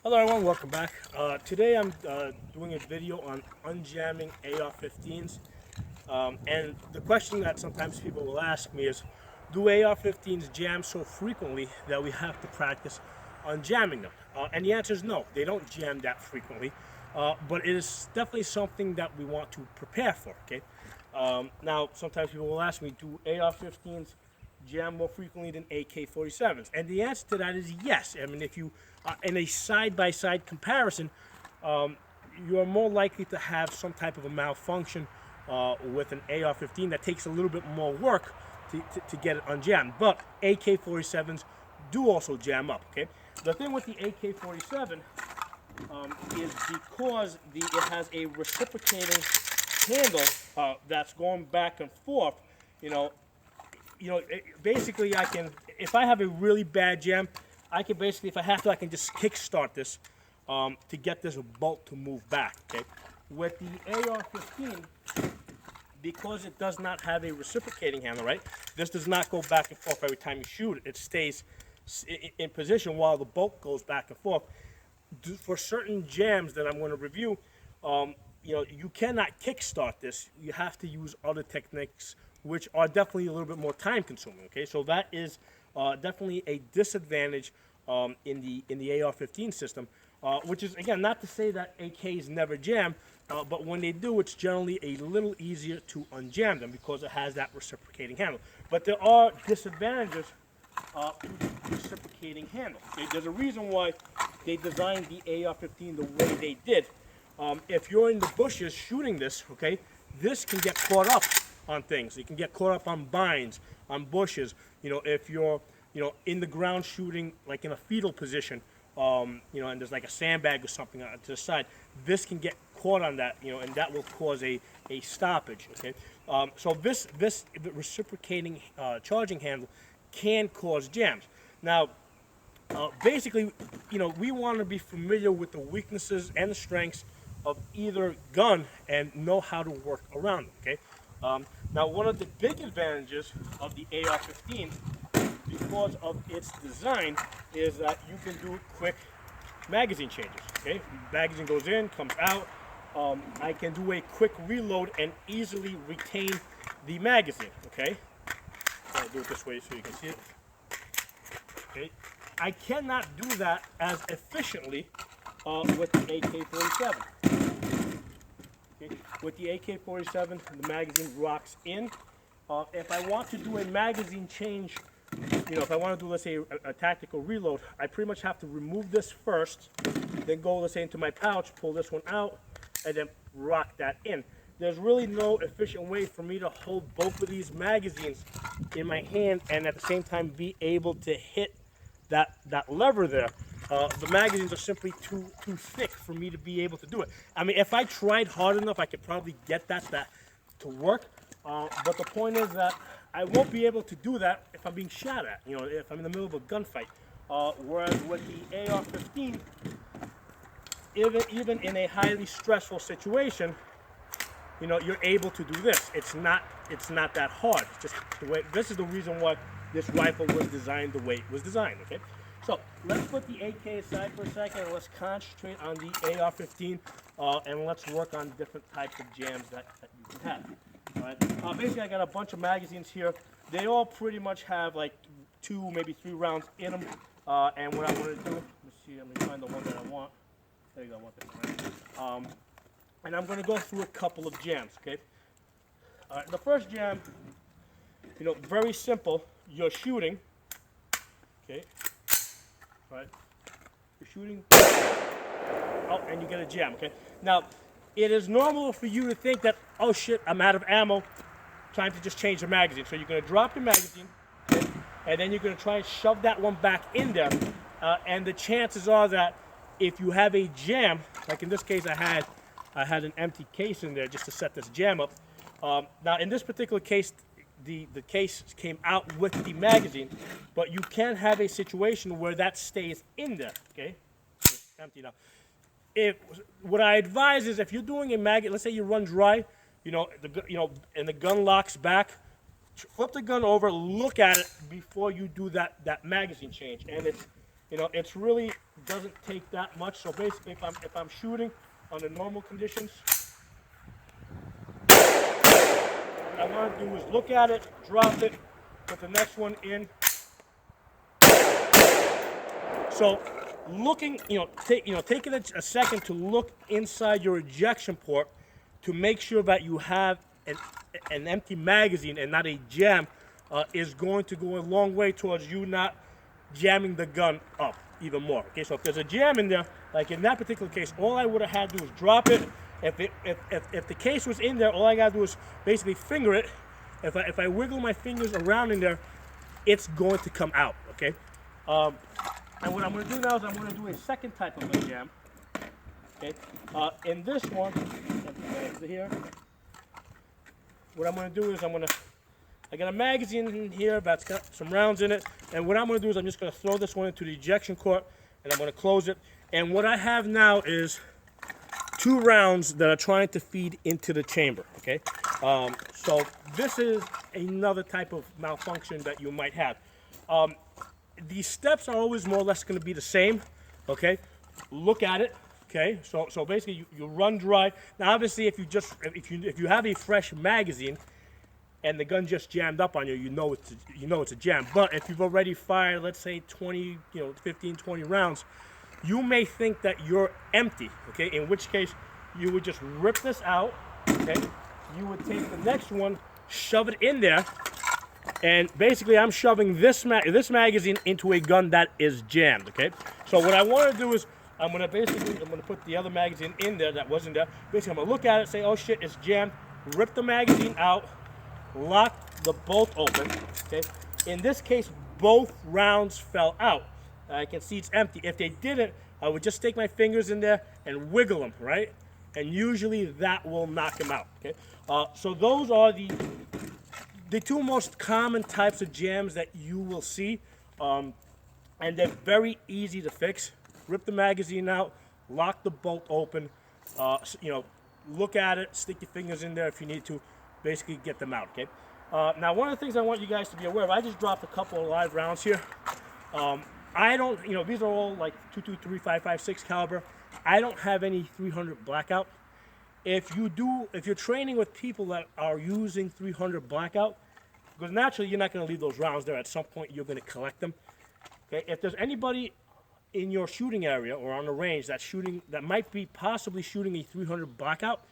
Hello everyone, welcome back. Today I'm doing a video on unjamming AR-15s. And the question that sometimes people will ask me is, do AR-15s jam so frequently that we have to practice unjamming them? And the answer is no, they don't jam that frequently. But it is definitely something that we want to prepare for, okay? Now, sometimes people will ask me, do AR-15s jam more frequently than AK-47s? And the answer to that is yes. I mean, if you, in a side-by-side comparison, you are more likely to have some type of a malfunction with an AR-15 that takes a little bit more work to get it unjammed. But AK-47s do also jam up, okay? The thing with the AK-47 is because it has a reciprocating handle that's going back and forth, basically I can, if I have a really bad jam, I can basically, if I have to, I can just kickstart this to get this bolt to move back, okay? With the AR-15, because it does not have a reciprocating handle, right? This does not go back and forth every time you shoot it. It stays in position while the bolt goes back and forth. For certain jams that I'm going to review, you cannot kickstart this. You have to use other techniques, which are definitely a little bit more time consuming, okay? So that is definitely a disadvantage in the AR-15 system, which is, again, not to say that AKs never jam, but when they do, it's generally a little easier to unjam them because it has that reciprocating handle. But there are disadvantages to the reciprocating handle. Okay? There's a reason why they designed the AR-15 the way they did. If you're in the bushes shooting this, okay, this can get caught up on things. It can get caught up on vines, on bushes. If you're, in the ground shooting, like in a fetal position, and there's like a sandbag or something to the side, this can get caught on that, and that will cause a stoppage, okay? So this reciprocating charging handle can cause jams. Now, basically, we want to be familiar with the weaknesses and the strengths of either gun and know how to work around them, okay? Now, one of the big advantages of the AR-15, because of its design, is that you can do quick magazine changes, okay? Magazine goes in, comes out. I can do a quick reload and easily retain the magazine, okay? I'll do it this way so you can see it. Okay. I cannot do that as efficiently with the AK-47. Okay. With the AK-47, the magazine rocks in. If I want to do a magazine change, if I want to do, let's say, a tactical reload, I pretty much have to remove this first, then go, let's say, into my pouch, pull this one out, and then rock that in. There's really no efficient way for me to hold both of these magazines in my hand and at the same time be able to hit that lever there. The magazines are simply too thick for me to be able to do it. I mean, if I tried hard enough, I could probably get that to work. But the point is that I won't be able to do that if I'm being shot at, if I'm in the middle of a gunfight. Whereas with the AR-15, even in a highly stressful situation, you're able to do this. It's not that hard. It's just the way. This is the reason why this rifle was designed the way it was designed. Okay, so let's put the AK aside for a second and let's concentrate on the AR-15 and let's work on different types of jams that you can have. All right. Basically, I got a bunch of magazines here. They all pretty much have like 2, maybe 3 rounds in them. And what I want to do, let me see. I'm gonna find the one that I want. There you go. I want this one. And I'm going to go through a couple of jams, okay? The first jam, very simple. You're shooting, okay? All right? You're shooting. Oh, and you get a jam, okay? Now, it is normal for you to think that, oh shit, I'm out of ammo. Time to just change the magazine. So you're going to drop the magazine, okay? And then you're going to try and shove that one back in there. And the chances are that if you have a jam, like in this case I had an empty case in there just to set this jam up. Now, in this particular case, the case came out with the magazine, but you can have a situation where that stays in there, okay? It's empty now. What I advise is if you're doing a mag, let's say you run dry, and the gun locks back, flip the gun over, look at it before you do that magazine change. And it's You know, it's really doesn't take that much. So basically, if I'm shooting under normal conditions, what I want to do is look at it, drop it, put the next one in. So looking, taking a second to look inside your ejection port to make sure that you have an empty magazine and not a jam is going to go a long way towards you not jamming the gun up even more. Okay, so if there's a jam in there, like in that particular case, all I would have had to do is drop it. If the case was in there, all I gotta do is basically finger it. If I wiggle my fingers around in there, it's going to come out. Okay. And what I'm going to do now is I'm going to do a second type of a jam. Okay. In this one, here, what I'm going to do is I got a magazine in here that's got some rounds in it, and what I'm going to do is I'm just going to throw this one into the ejection court, and I'm going to close it. And what I have now is 2 rounds that are trying to feed into the chamber. Okay. So this is another type of malfunction that you might have. These steps are always more or less going to be the same. Okay, look at it. Okay, so basically you run dry. Now obviously if you have a fresh magazine and the gun just jammed up on you, you know it's a jam. But if you've already fired, let's say 20, 15, 20 rounds, you may think that you're empty. Okay, in which case you would just rip this out. Okay, you would take the next one, shove it in there. And basically, I'm shoving this magazine into a gun that is jammed. Okay. So what I want to do is I'm gonna put the other magazine in there that wasn't there. Basically, I'm gonna look at it, say, "Oh shit, it's jammed." Rip the magazine out, lock the bolt open. Okay. In this case, both rounds fell out. I can see it's empty. If they didn't, I would just stick my fingers in there and wiggle them, right? And usually that will knock them out. Okay. So those are the 2 most common types of jams that you will see, and they're very easy to fix. Rip the magazine out, lock the bolt open, look at it, stick your fingers in there if you need to, basically get them out, okay? Now, one of the things I want you guys to be aware of, I just dropped a couple of live rounds here. I don't, these are all like 223, 5.56 caliber. I don't have any 300 blackout. If you're training with people that are using 300 blackout, because naturally you're not going to leave those rounds there. At some point you're going to collect them. Okay. If there's anybody in your shooting area or on the range that might be possibly shooting a 300 blackout,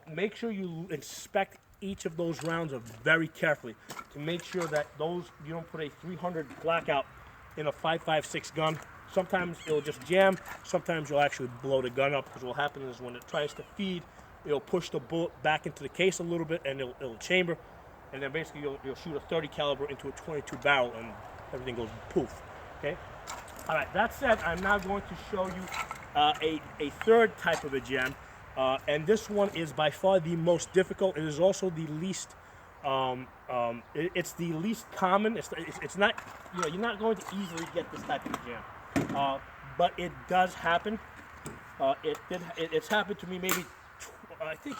make sure you inspect each of those rounds very carefully to make sure that you don't put a 300 blackout in a 5.56 gun. Sometimes it'll just jam. Sometimes you'll actually blow the gun up, because what will happen is when it tries to feed, it'll push the bullet back into the case a little bit and it'll chamber. And then basically you'll shoot a 30 caliber into a 22 barrel and everything goes poof. Okay. All right. That said, I'm now going to show you a third type of a jam, and this one is by far the most difficult. It is also the least. It's the least common. It's not. You're not going to easily get this type of jam, but it does happen. It's happened to me maybe. I think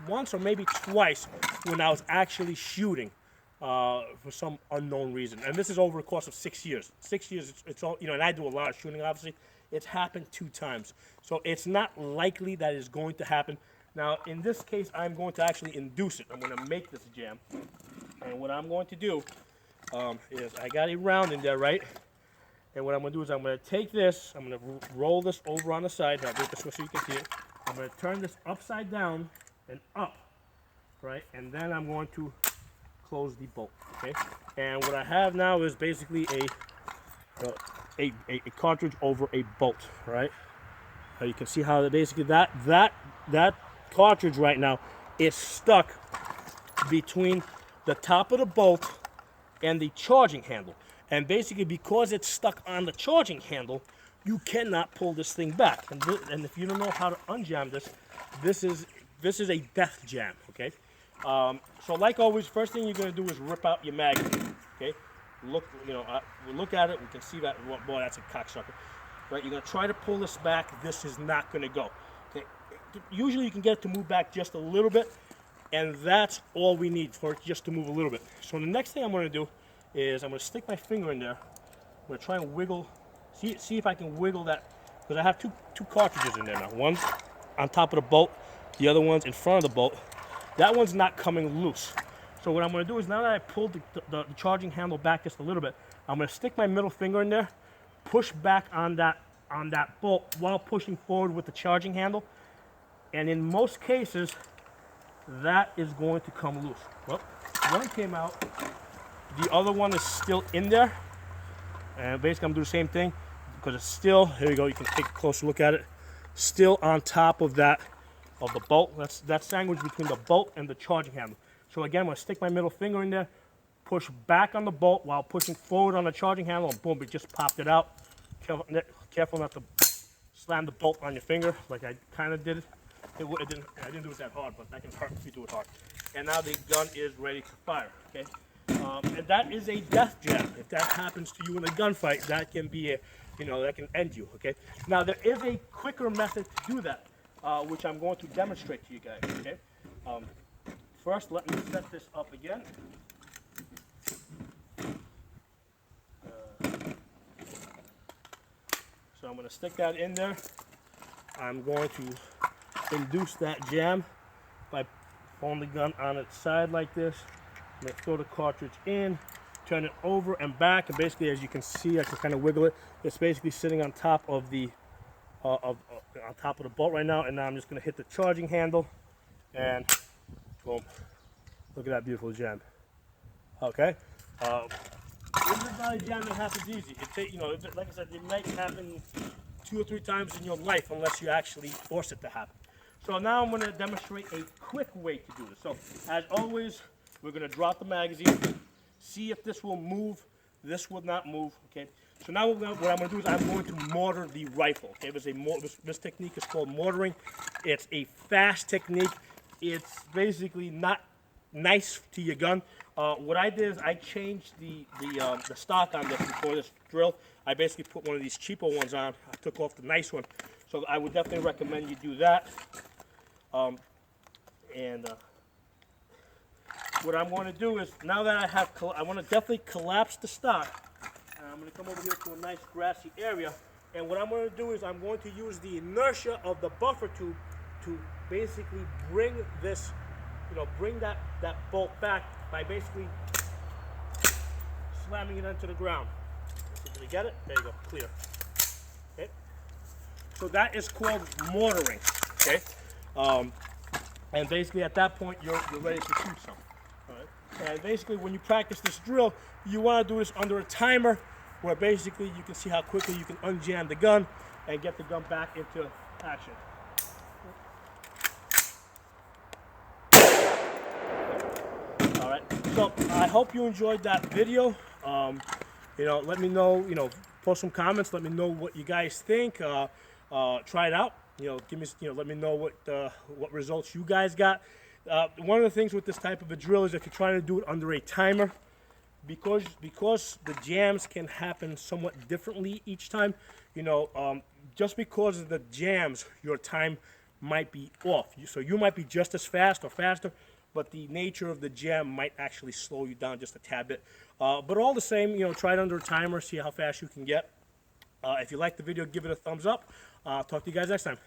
once or maybe twice when I was actually shooting for some unknown reason. And this is over a course of 6 years. 6 years, it's all, and I do a lot of shooting, obviously. It's happened 2 times. So it's not likely that it's going to happen. Now, in this case, I'm going to actually induce it. I'm going to make this jam. And what I'm going to do is I got a round in there, right? And what I'm going to do is I'm going to take this, I'm going to roll this over on the side. I'll do it this way so you can see it. I'm going to turn this upside down and up, right? And then I'm going to close the bolt, okay? And what I have now is basically a cartridge over a bolt, right? You can see how basically that cartridge right now is stuck between the top of the bolt and the charging handle. And basically because it's stuck on the charging handle, you cannot pull this thing back. And if you don't know how to unjam this, this is a death jam, okay? So like always, first thing you're going to do is rip out your magazine, okay? Look at it. We can see that. Boy, that's a cocksucker, right? You're going to try to pull this back. This is not going to go. Okay? Usually you can get it to move back just a little bit, and that's all we need for it just to move a little bit. So the next thing I'm going to do is I'm going to stick my finger in there. I'm going to try and wiggle See if I can wiggle that, because I have two cartridges in there now. One's on top of the bolt, the other one's in front of the bolt. That one's not coming loose. So what I'm going to do is, now that I pulled the charging handle back just a little bit, I'm going to stick my middle finger in there, push back on that bolt while pushing forward with the charging handle. And in most cases, that is going to come loose. Well, one came out, the other one is still in there. And basically I'm going to do the same thing, because it's still, here you go, you can take a closer look at it, still on top of the bolt. That's sandwiched between the bolt and the charging handle. So again, I'm going to stick my middle finger in there, push back on the bolt while pushing forward on the charging handle, and boom, it just popped it out. Careful not to slam the bolt on your finger like I kind of did it. I didn't do it that hard, but that can hurt if you do it hard. And now the gun is ready to fire, okay? And that is a death jam. If that happens to you in a gunfight, that can be that can end you, okay? Now, there is a quicker method to do that, which I'm going to demonstrate to you guys, okay? First, let me set this up again. So I'm going to stick that in there. I'm going to induce that jam by pulling the gun on its side like this. I'm going to throw the cartridge in, turn it over and back, and basically, as you can see, I can kind of wiggle it. It's basically sitting on top of the on top of the bolt right now, and now I'm just going to hit the charging handle, and boom! Look at that beautiful jam. Okay, this is not a jam that happens easy. Like I said, it might happen 2 or 3 times in your life unless you actually force it to happen. So now I'm going to demonstrate a quick way to do this. So as always, we're going to drop the magazine, see if this will move. This will not move, okay? So now what I'm going to do is I'm going to mortar the rifle, okay? This technique is called mortaring. It's a fast technique. It's basically not nice to your gun. What I did is I changed the stock on this before this drill. I basically put one of these cheaper ones on. I took off the nice one. So I would definitely recommend you do that. What I'm going to do is, now that I want to definitely collapse the stock. And I'm going to come over here to a nice grassy area. And what I'm going to do is I'm going to use the inertia of the buffer tube to basically bring this, bring that bolt back by basically slamming it into the ground. So, did you get it? There you go, clear. Okay. So that is called mortaring. Okay. And basically at that point you're ready to shoot something. All right. And basically when you practice this drill, you want to do this under a timer, where basically you can see how quickly you can unjam the gun and get the gun back into action. All right. So I hope you enjoyed that video. Let me know. Post some comments. Let me know what you guys think. Try it out. Give me. Let me know what results you guys got. One of the things with this type of a drill is if you're trying to do it under a timer, because the jams can happen somewhat differently each time. Just because of the jams, your time might be off. So you might be just as fast or faster, but the nature of the jam might actually slow you down just a tad bit. But all the same, try it under a timer, see how fast you can get. If you like the video, give it a thumbs up. Talk to you guys next time.